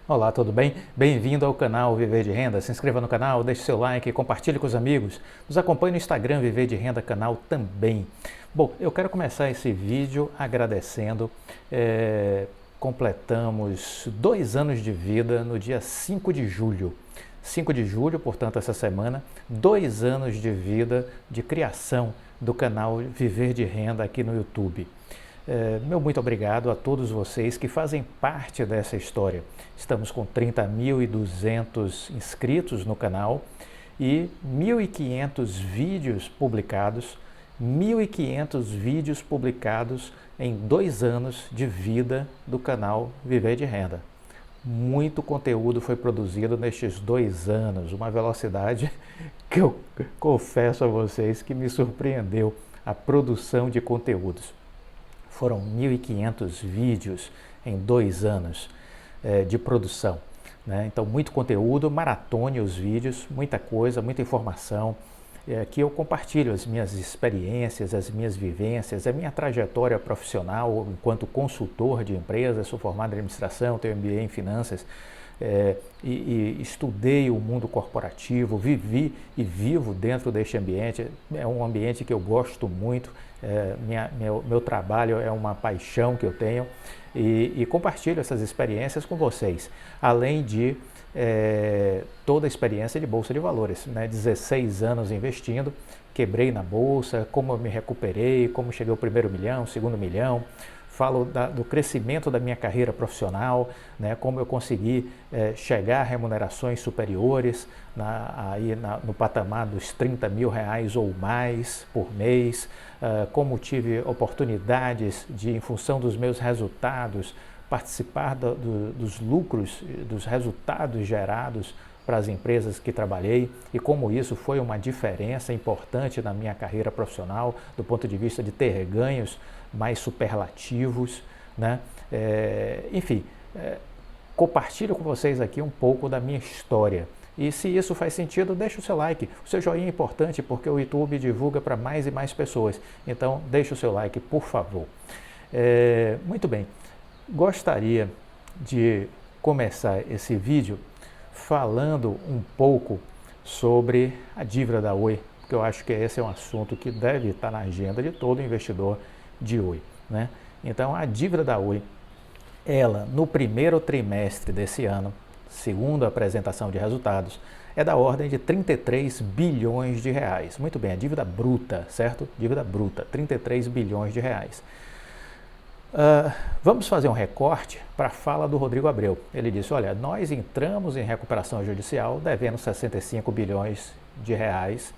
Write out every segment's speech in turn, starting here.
Olá, tudo bem? Bem-vindo ao canal Viver de Renda. Se inscreva no canal, deixe seu like, compartilhe com os amigos. Nos acompanhe no Instagram Viver de Renda canal também. Bom, eu quero começar esse vídeo agradecendo. Completamos 2 anos de vida no dia 5 de julho. 5 de julho, portanto, essa semana, 2 anos de vida de criação do canal Viver de Renda aqui no YouTube. Meu muito obrigado a todos vocês que fazem parte dessa história. Estamos com 30.200 inscritos no canal e 1.500 vídeos publicados, 1.500 vídeos publicados em 2 anos de vida do canal Viver de Renda. Muito conteúdo foi produzido nestes 2 anos, uma velocidade que eu confesso a vocês que me surpreendeu, a produção de conteúdos. Foram 1.500 vídeos em 2 anos de produção, né? Então, muito conteúdo, maratone os vídeos, muita coisa, muita informação. Aqui eu compartilho as minhas experiências, as minhas vivências, a minha trajetória profissional enquanto consultor de empresas. Sou formado em administração, tenho MBA em finanças, e estudei o mundo corporativo, vivi e vivo dentro deste ambiente. É um ambiente que eu gosto muito, meu trabalho é uma paixão que eu tenho e compartilho essas experiências com vocês, além de toda a experiência de Bolsa de Valores, né? 16 anos investindo, quebrei na Bolsa, como eu me recuperei, como cheguei ao primeiro milhão, segundo milhão. Falo do crescimento da minha carreira profissional, né, como eu consegui chegar a remunerações superiores, no patamar dos R$ 30.000 ou mais por mês, como tive oportunidades de, em função dos meus resultados, participar dos lucros, dos resultados gerados para as empresas que trabalhei e como isso foi uma diferença importante na minha carreira profissional, do ponto de vista de ter ganhos mais superlativos, né? Enfim, compartilho com vocês aqui um pouco da minha história. E se isso faz sentido, deixa o seu like. O seu joinha é importante porque o YouTube divulga para mais e mais pessoas. Então, deixa o seu like, por favor. Muito bem. Gostaria de começar esse vídeo falando um pouco sobre a dívida da Oi, porque eu acho que esse é um assunto que deve estar na agenda de todo investidor de Oi, né? Então, a dívida da Oi, ela no primeiro trimestre desse ano, segundo a apresentação de resultados, é da ordem de 33 bilhões de reais. Muito bem, a dívida bruta, certo? Dívida bruta, 33 bilhões de reais. Vamos fazer um recorte para a fala do Rodrigo Abreu. Ele disse, olha, nós entramos em recuperação judicial devendo 65 bilhões de reais.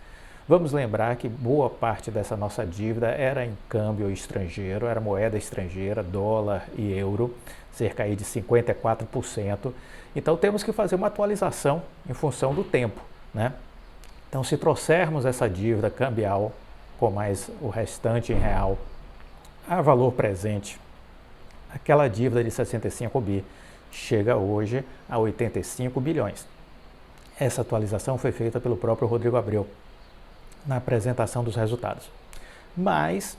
Vamos lembrar que boa parte dessa nossa dívida era em câmbio estrangeiro, era moeda estrangeira, dólar e euro, cerca aí de 54%. Então temos que fazer uma atualização em função do tempo, né? Então, se trouxermos essa dívida cambial com mais o restante em real a valor presente, aquela dívida de 65 bi chega hoje a 85 bilhões. Essa atualização foi feita pelo próprio Rodrigo Abreu na apresentação dos resultados. Mais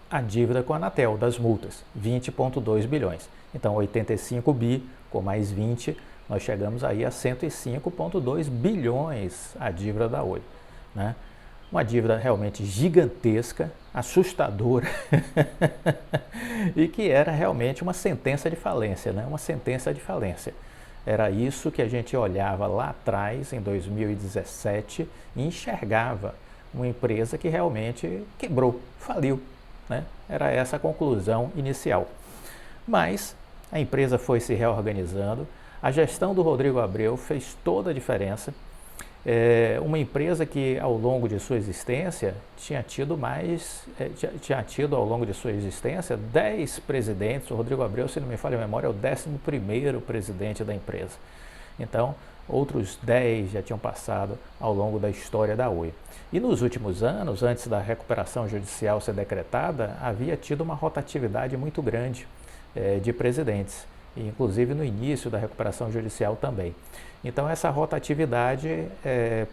a dívida com a Anatel, das multas, 20,2 bilhões. Então, 85 bi com mais 20, nós chegamos aí a 105,2 bilhões a dívida da Oi, né? Uma dívida realmente gigantesca, assustadora e que era realmente uma sentença de falência, né? Uma sentença de falência. Era isso que a gente olhava lá atrás, em 2017, e enxergava uma empresa que realmente quebrou, faliu, né? Era essa a conclusão inicial. Mas a empresa foi se reorganizando, a gestão do Rodrigo Abreu fez toda a diferença. Uma empresa que ao longo de sua existência tinha tido ao longo de sua existência 10 presidentes. O Rodrigo Abreu, se não me falha a memória, é o 11º presidente da empresa. Então, outros 10 já tinham passado ao longo da história da Oi. E nos últimos anos, antes da recuperação judicial ser decretada, havia tido uma rotatividade muito grande de presidentes. e inclusive no início da recuperação judicial também. Então essa rotatividade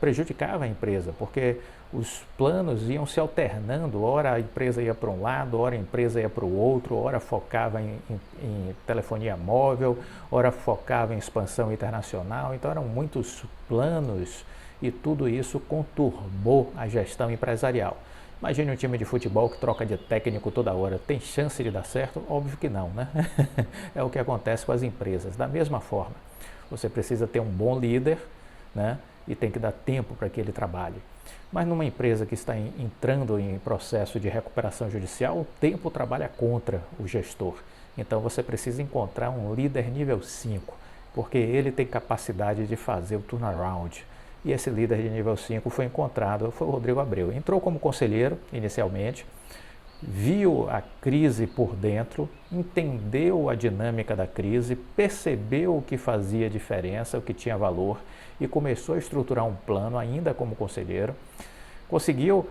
prejudicava a empresa, porque os planos iam se alternando, ora a empresa ia para um lado, ora a empresa ia para o outro, ora focava em telefonia móvel, ora focava em expansão internacional, então eram muitos planos e tudo isso conturbou a gestão empresarial. Imagine um time de futebol que troca de técnico toda hora, tem chance de dar certo? Óbvio que não, né? É o que acontece com as empresas. Da mesma forma, você precisa ter um bom líder, né? E tem que dar tempo para que ele trabalhe. Mas numa empresa que está entrando em processo de recuperação judicial, o tempo trabalha contra o gestor. Então você precisa encontrar um líder nível 5, porque ele tem capacidade de fazer o turnaround. E esse líder de nível 5 foi encontrado, foi o Rodrigo Abreu. Entrou como conselheiro inicialmente, viu a crise por dentro, entendeu a dinâmica da crise, percebeu o que fazia diferença, o que tinha valor e começou a estruturar um plano ainda como conselheiro. Conseguiu,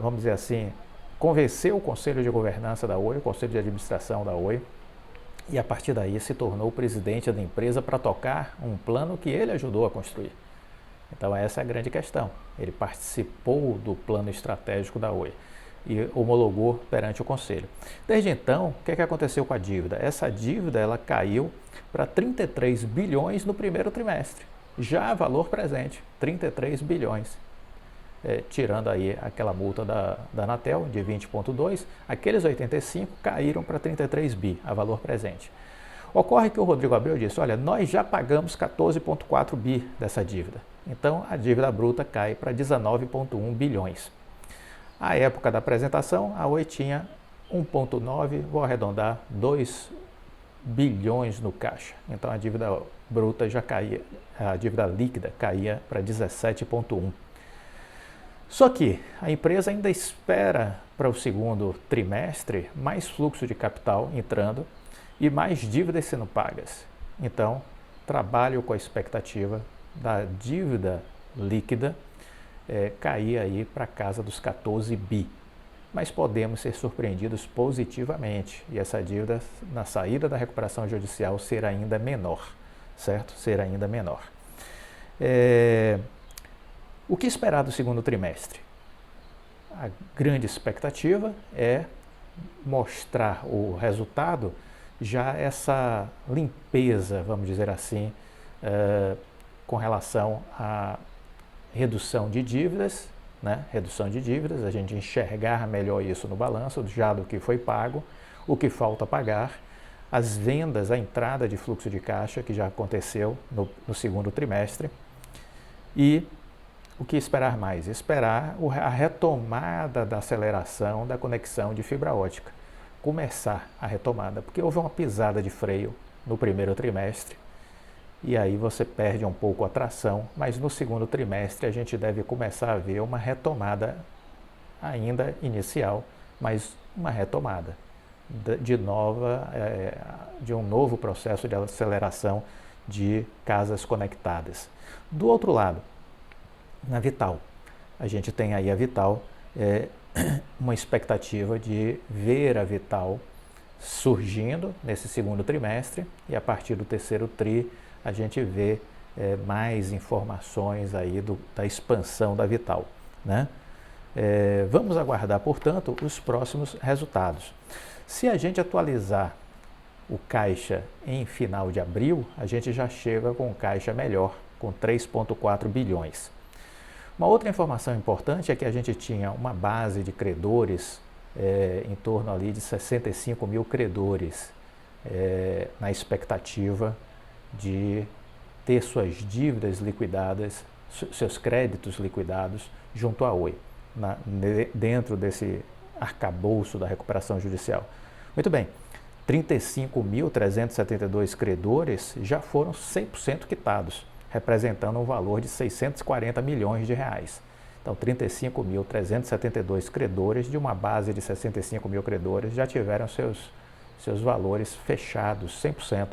vamos dizer assim, convencer o Conselho de Governança da Oi, o Conselho de Administração da Oi, e a partir daí se tornou o presidente da empresa para tocar um plano que ele ajudou a construir. Então essa é a grande questão. Ele participou do plano estratégico da Oi e homologou perante o Conselho. Desde então, o que aconteceu com a dívida? Essa dívida ela caiu para 33 bilhões no primeiro trimestre. Já valor presente, 33 bilhões. Tirando aí aquela multa da Anatel de 20,2, aqueles 85 caíram para 33 bi, a valor presente. Ocorre que o Rodrigo Abreu disse, olha, nós já pagamos 14,4 bi dessa dívida. Então, a dívida bruta cai para 19,1 bilhões. À época da apresentação, a Oi tinha 1,9, vou arredondar, 2 bilhões no caixa. Então, a dívida bruta já caía, a dívida líquida caía para 17,1. Só que a empresa ainda espera para o segundo trimestre mais fluxo de capital entrando e mais dívidas sendo pagas. Então, trabalho com a expectativa da dívida líquida cair aí para casa dos 14 bi. Mas podemos ser surpreendidos positivamente e essa dívida, na saída da recuperação judicial, ser ainda menor, certo? Ser ainda menor. O que esperar do segundo trimestre? A grande expectativa é mostrar o resultado, já essa limpeza, vamos dizer assim, com relação à redução de dívidas, né? Redução de dívidas, a gente enxergar melhor isso no balanço, já do que foi pago, o que falta pagar, as vendas, a entrada de fluxo de caixa, que já aconteceu no segundo trimestre, e o que esperar mais? Esperar a retomada da aceleração da conexão de fibra ótica. Começar a retomada, porque houve uma pisada de freio no primeiro trimestre e aí você perde um pouco a tração, mas no segundo trimestre a gente deve começar a ver uma retomada ainda inicial, mas uma retomada de um novo processo de aceleração de casas conectadas. Do outro lado, na Vital, a gente tem aí a Vital, uma expectativa de ver a Vital surgindo nesse segundo trimestre e a partir do terceiro tri a gente vê mais informações aí da expansão da Vital, né? Vamos aguardar, portanto, os próximos resultados. Se a gente atualizar o caixa em final de abril, a gente já chega com um caixa melhor, com 3,4 bilhões. Uma outra informação importante é que a gente tinha uma base de credores em torno ali de 65 mil credores na expectativa de ter suas dívidas liquidadas, seus créditos liquidados junto à Oi, dentro desse arcabouço da recuperação judicial. Muito bem, 35.372 credores já foram 100% quitados, representando um valor de 640 milhões de reais. Então, 35.372 credores de uma base de 65 mil credores já tiveram seus valores fechados, 100%.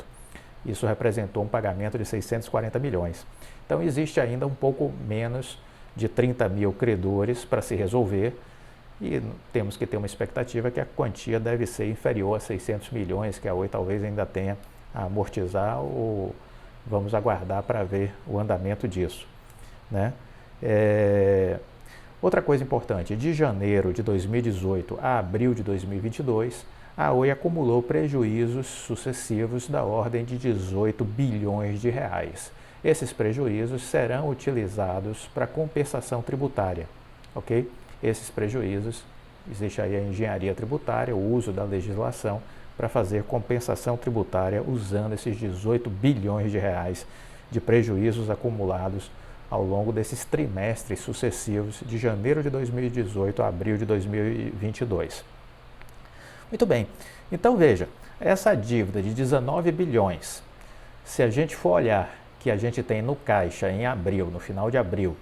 Isso representou um pagamento de 640 milhões. Então, existe ainda um pouco menos de 30 mil credores para se resolver e temos que ter uma expectativa que a quantia deve ser inferior a 600 milhões, que a Oi talvez ainda tenha a amortizar ou vamos aguardar para ver o andamento disso, né? Outra coisa importante, de janeiro de 2018 a abril de 2022, a Oi acumulou prejuízos sucessivos da ordem de 18 bilhões de reais. Esses prejuízos serão utilizados para compensação tributária, ok? Esses prejuízos, existe aí a engenharia tributária, o uso da legislação para fazer compensação tributária usando esses 18 bilhões de reais de prejuízos acumulados ao longo desses trimestres sucessivos de janeiro de 2018 a abril de 2022. Muito bem, então veja, essa dívida de 19 bilhões, se a gente for olhar que a gente tem no caixa em abril, no final de abril,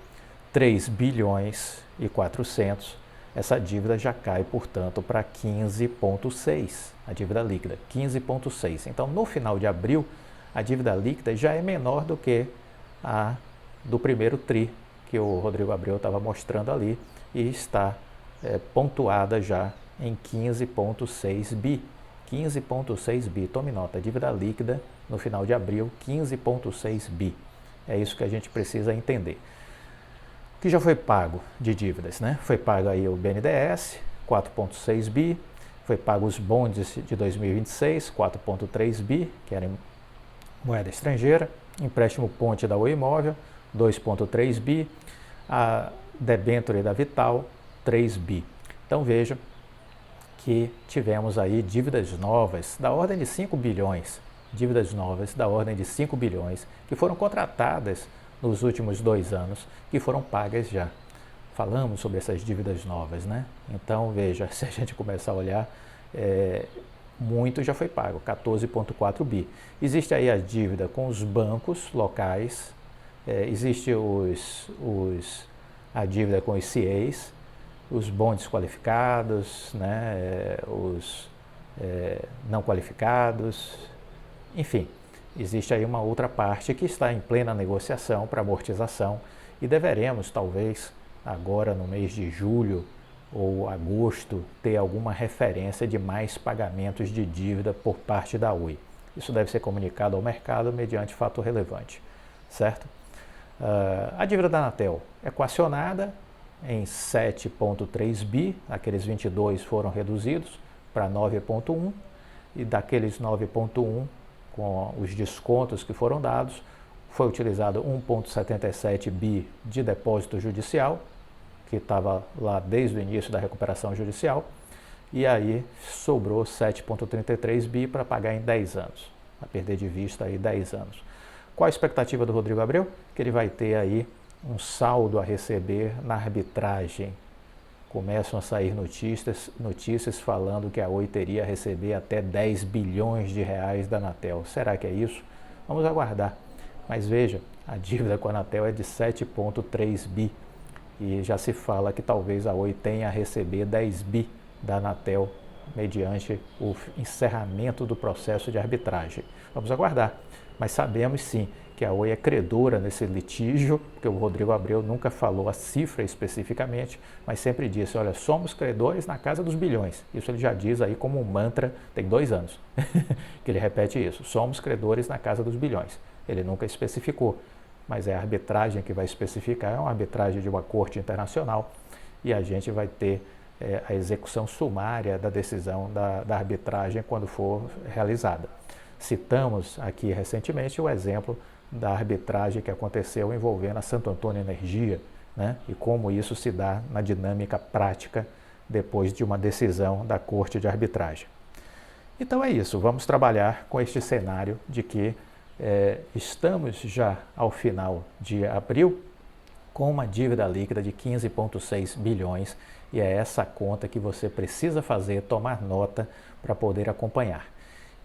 3 bilhões e 400, essa dívida já cai, portanto, para 15,6, a dívida líquida, 15,6. Então, no final de abril, a dívida líquida já é menor do que a do primeiro TRI, que o Rodrigo Abreu estava mostrando ali, e está pontuada já em 15,6 bi. 15,6 bi, tome nota, dívida líquida no final de abril, 15,6 bi. É isso que a gente precisa entender. O que já foi pago de dívidas, né? Foi pago aí o BNDES, 4,6 bi, foi pago os bondes de 2026, 4,3 bi, que era em moeda estrangeira, empréstimo ponte da Oi Imóvel, 2,3 bi, a debênture da Vital, 3 bi. Então veja que tivemos aí dívidas novas da ordem de 5 bilhões, dívidas novas da ordem de 5 bilhões, que foram contratadas nos últimos 2 anos, que foram pagas já. Falamos sobre essas dívidas novas, né? Então, veja, se a gente começar a olhar, muito já foi pago, 14,4 bi. Existe aí a dívida com os bancos locais, existe a dívida com os CIEs, os bondes qualificados, né? Os não qualificados, enfim. Existe aí uma outra parte que está em plena negociação para amortização e deveremos, talvez, agora no mês de julho ou agosto, ter alguma referência de mais pagamentos de dívida por parte da Oi. Isso deve ser comunicado ao mercado mediante fato relevante, certo? A dívida da Anatel é equacionada em 7,3 bi, aqueles 22 foram reduzidos para 9,1 e daqueles 9,1 com os descontos que foram dados, foi utilizado 1,77 bi de depósito judicial, que estava lá desde o início da recuperação judicial, e aí sobrou 7,33 bi para pagar em 10 anos, a perder de vista aí 10 anos. Qual a expectativa do Rodrigo Abreu? Que ele vai ter aí um saldo a receber na arbitragem. Começam a sair notícias falando que a Oi teria a receber até 10 bilhões de reais da Anatel. Será que é isso? Vamos aguardar. Mas veja, a dívida com a Anatel é de 7,3 bi e já se fala que talvez a Oi tenha a receber 10 bi da Anatel mediante o encerramento do processo de arbitragem. Vamos aguardar. Mas sabemos sim que a Oi é credora nesse litígio, porque o Rodrigo Abreu nunca falou a cifra especificamente, mas sempre disse, olha, somos credores na casa dos bilhões. Isso ele já diz aí como um mantra, tem 2 anos que ele repete isso, somos credores na casa dos bilhões. Ele nunca especificou, mas é a arbitragem que vai especificar, é uma arbitragem de uma corte internacional e a gente vai ter a execução sumária da decisão da arbitragem quando for realizada. Citamos aqui recentemente o exemplo da arbitragem que aconteceu envolvendo a Santo Antônio Energia, né? E como isso se dá na dinâmica prática depois de uma decisão da Corte de Arbitragem. Então é isso, vamos trabalhar com este cenário de que estamos já ao final de abril com uma dívida líquida de 15,6 bilhões e é essa conta que você precisa fazer, tomar nota para poder acompanhar.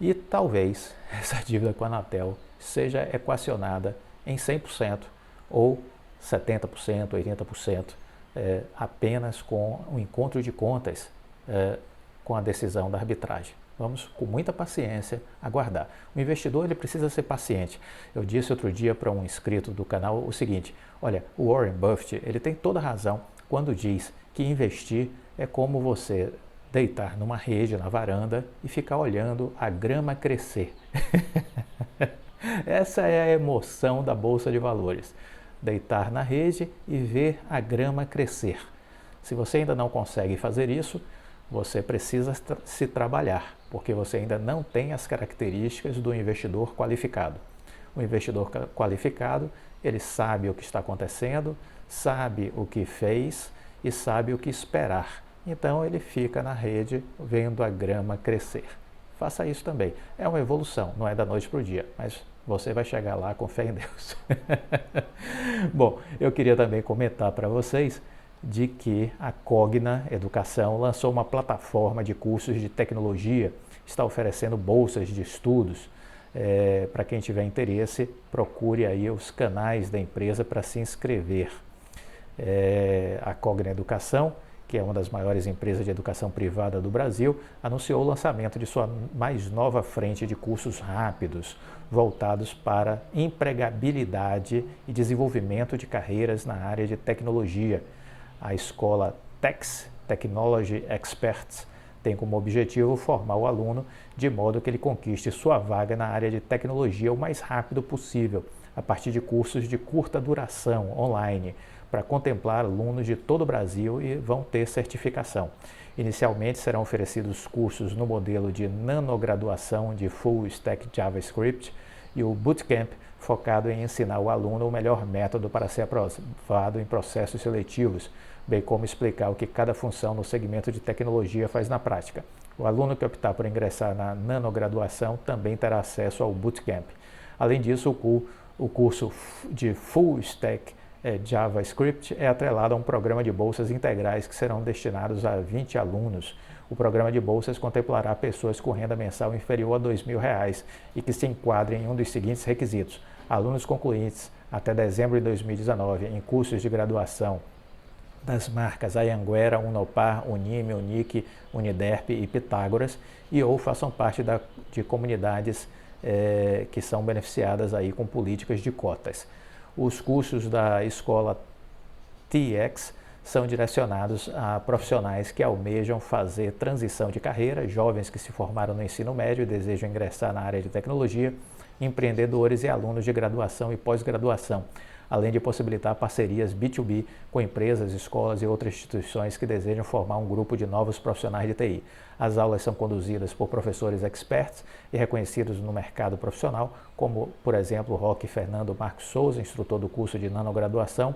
E talvez essa dívida com a Anatel seja equacionada em 100% ou 70%, 80%, apenas com o encontro de contas com a decisão da arbitragem. Vamos, com muita paciência, aguardar. O investidor ele precisa ser paciente. Eu disse outro dia para um inscrito do canal o seguinte, olha, o Warren Buffett ele tem toda a razão quando diz que investir é como você deitar numa rede na varanda e ficar olhando a grama crescer. Essa é a emoção da Bolsa de Valores. Deitar na rede e ver a grama crescer. Se você ainda não consegue fazer isso, você precisa se trabalhar, porque você ainda não tem as características do investidor qualificado. O investidor qualificado, ele sabe o que está acontecendo, sabe o que fez e sabe o que esperar. Então ele fica na rede vendo a grama crescer. Faça isso também. É uma evolução, não é da noite para o dia, mas você vai chegar lá com fé em Deus. Bom, eu queria também comentar para vocês de que a Cogna Educação lançou uma plataforma de cursos de tecnologia, está oferecendo bolsas de estudos. Para quem tiver interesse, procure aí os canais da empresa para se inscrever. A Cogna Educação, que é uma das maiores empresas de educação privada do Brasil, anunciou o lançamento de sua mais nova frente de cursos rápidos, voltados para empregabilidade e desenvolvimento de carreiras na área de tecnologia. A escola TEX, Technology Experts, tem como objetivo formar o aluno de modo que ele conquiste sua vaga na área de tecnologia o mais rápido possível, a partir de cursos de curta duração online, para contemplar alunos de todo o Brasil e vão ter certificação. Inicialmente serão oferecidos cursos no modelo de nanograduação de Full Stack JavaScript e o Bootcamp, focado em ensinar o aluno o melhor método para ser aprovado em processos seletivos, bem como explicar o que cada função no segmento de tecnologia faz na prática. O aluno que optar por ingressar na nanograduação também terá acesso ao Bootcamp. Além disso, o curso de Full Stack JavaScript é atrelado a um programa de bolsas integrais que serão destinados a 20 alunos. O programa de bolsas contemplará pessoas com renda mensal inferior a R$ 2.000 e que se enquadrem em um dos seguintes requisitos: alunos concluintes até dezembro de 2019 em cursos de graduação das marcas Anhanguera, Unopar, Unime, Unic, Uniderp e Pitágoras ou façam parte de comunidades que são beneficiadas aí com políticas de cotas. Os cursos da escola TX são direcionados a profissionais que almejam fazer transição de carreira, jovens que se formaram no ensino médio e desejam ingressar na área de tecnologia, empreendedores e alunos de graduação e pós-graduação, além de possibilitar parcerias B2B com empresas, escolas e outras instituições que desejam formar um grupo de novos profissionais de TI. As aulas são conduzidas por professores experts e reconhecidos no mercado profissional, como, por exemplo, Roque Fernando Marcos Souza, instrutor do curso de nanograduação,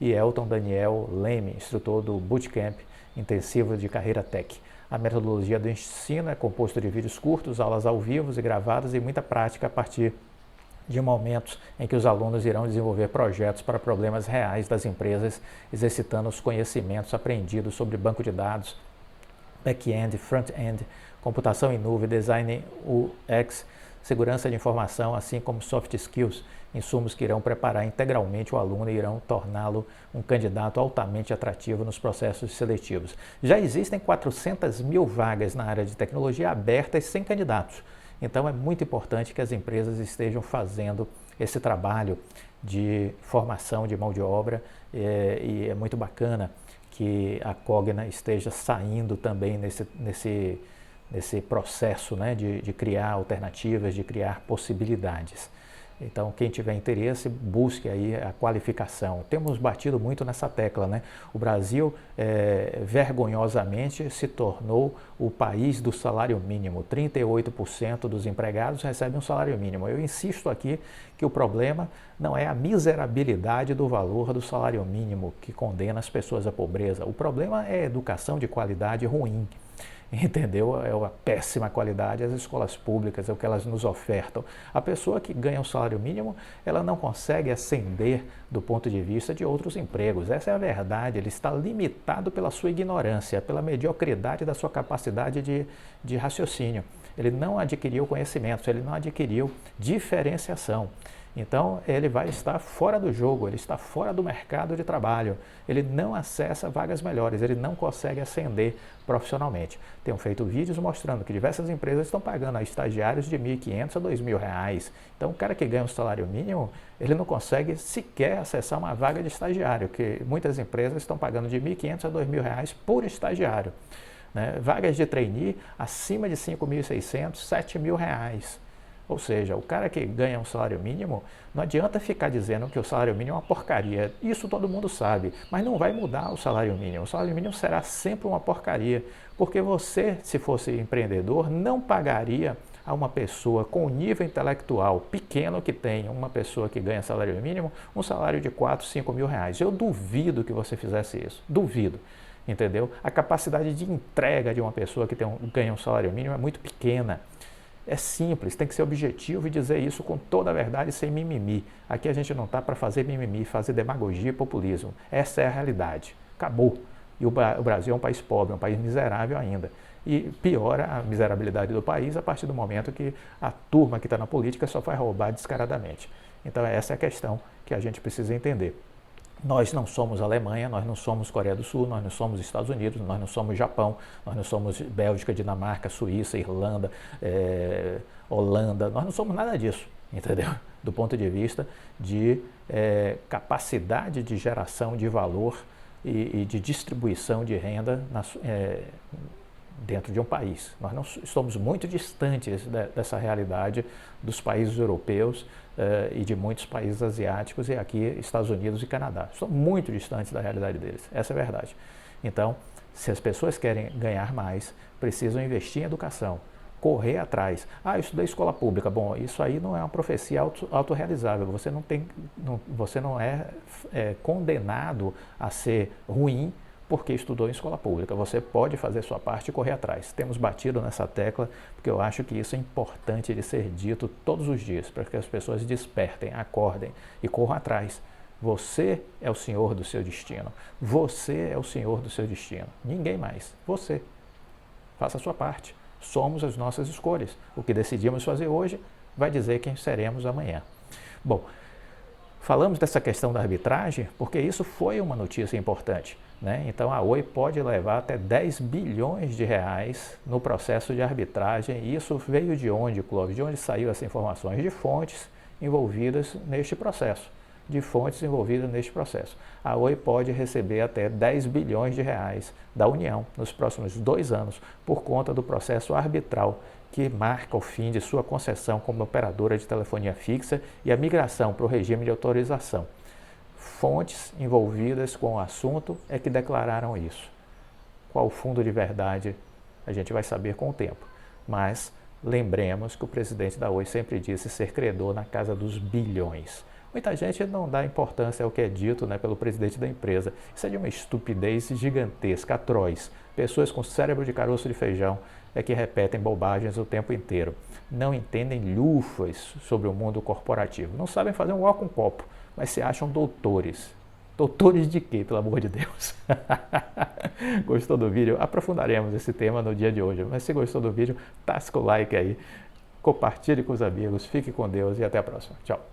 e Elton Daniel Leme, instrutor do Bootcamp Intensivo de Carreira Tech. A metodologia do ensino é composta de vídeos curtos, aulas ao vivo e gravadas e muita prática a partir de momentos em que os alunos irão desenvolver projetos para problemas reais das empresas, exercitando os conhecimentos aprendidos sobre banco de dados, back-end, front-end, computação em nuvem, design UX, segurança de informação, assim como soft skills, insumos que irão preparar integralmente o aluno e irão torná-lo um candidato altamente atrativo nos processos seletivos. Já existem 400 mil vagas na área de tecnologia abertas sem candidatos. Então é muito importante que as empresas estejam fazendo esse trabalho de formação de mão de obra e é muito bacana que a Cogna esteja saindo também nesse processo, né, de criar alternativas, de criar possibilidades. Então, quem tiver interesse, busque aí a qualificação. Temos batido muito nessa tecla, né? O Brasil, vergonhosamente, se tornou o país do salário mínimo. 38% dos empregados recebem um salário mínimo. Eu insisto aqui que o problema não é a miserabilidade do valor do salário mínimo que condena as pessoas à pobreza. O problema é a educação de qualidade ruim. Entendeu? É uma péssima qualidade, as escolas públicas, é o que elas nos ofertam. A pessoa que ganha o salário mínimo, ela não consegue ascender do ponto de vista de outros empregos. Essa é a verdade, ele está limitado pela sua ignorância, pela mediocridade da sua capacidade de raciocínio. Ele não adquiriu conhecimentos, ele não adquiriu diferenciação. Então, ele vai estar fora do jogo, ele está fora do mercado de trabalho, ele não acessa vagas melhores, ele não consegue ascender profissionalmente. Tenho feito vídeos mostrando que diversas empresas estão pagando a estagiários de R$ 1.500 a R$ 2.000. Então, o cara que ganha um salário mínimo, ele não consegue sequer acessar uma vaga de estagiário, que muitas empresas estão pagando de R$ 1.500 a R$ 2.000 por estagiário. né? Vagas de trainee acima de 5.600, 7.000 reais. Ou seja, o cara que ganha um salário mínimo, não adianta ficar dizendo que o salário mínimo é uma porcaria. Isso todo mundo sabe, mas não vai mudar o salário mínimo. O salário mínimo será sempre uma porcaria, porque você, se fosse empreendedor, não pagaria a uma pessoa com nível intelectual pequeno que tem, uma pessoa que ganha salário mínimo, um salário de 4, 5 mil reais. Eu duvido que você fizesse isso, duvido. Entendeu? A capacidade de entrega de uma pessoa que ganha um salário mínimo é muito pequena. É simples, tem que ser objetivo e dizer isso com toda a verdade, sem mimimi. Aqui a gente não está para fazer mimimi, fazer demagogia e populismo. Essa é a realidade. Acabou. E o Brasil é um país pobre, um país miserável ainda. E piora a miserabilidade do país a partir do momento que a turma que está na política só vai roubar descaradamente. Então essa é a questão que a gente precisa entender. Nós não somos Alemanha, nós não somos Coreia do Sul, nós não somos Estados Unidos, nós não somos Japão, nós não somos Bélgica, Dinamarca, Suíça, Irlanda, Holanda, nós não somos nada disso, entendeu? Do ponto de vista de capacidade de geração de valor e de distribuição de renda dentro de um país. Nós não estamos muito distantes dessa realidade dos países europeus e de muitos países asiáticos e aqui Estados Unidos e Canadá. Estamos muito distantes da realidade deles, essa é a verdade. Então, se as pessoas querem ganhar mais, precisam investir em educação, correr atrás. Eu estudei escola pública. Bom, isso aí não é uma profecia autorrealizável. Você não é condenado a ser ruim porque estudou em escola pública. Você pode fazer sua parte e correr atrás. Temos batido nessa tecla porque eu acho que isso é importante de ser dito todos os dias, para que as pessoas despertem, acordem e corram atrás. Você é o senhor do seu destino. Você é o senhor do seu destino. Ninguém mais. Você. Faça a sua parte. Somos as nossas escolhas. O que decidimos fazer hoje vai dizer quem seremos amanhã. Bom, falamos dessa questão da arbitragem porque isso foi uma notícia importante, né? Então a Oi pode levar até 10 bilhões de reais no processo de arbitragem. E isso veio de onde, Clóvis? De onde saiu essa informação? De fontes envolvidas neste processo. A Oi pode receber até 10 bilhões de reais da União nos próximos 2 anos por conta do processo arbitral que marca o fim de sua concessão como operadora de telefonia fixa e a migração para o regime de autorização. Fontes envolvidas com o assunto é que declararam isso. Qual o fundo de verdade a gente vai saber com o tempo, mas lembremos que o presidente da Oi sempre disse ser credor na casa dos bilhões. Muita gente não dá importância ao que é dito, né, pelo presidente da empresa. Isso é de uma estupidez gigantesca, atroz. Pessoas com cérebro de caroço de feijão é que repetem bobagens o tempo inteiro. Não entendem lufas sobre o mundo corporativo. Não sabem fazer um ó com copo, mas se acham doutores. Doutores de quê, pelo amor de Deus? Gostou do vídeo? Aprofundaremos esse tema no dia de hoje. Mas se gostou do vídeo, tasca o like aí, compartilhe com os amigos, fique com Deus e até a próxima. Tchau.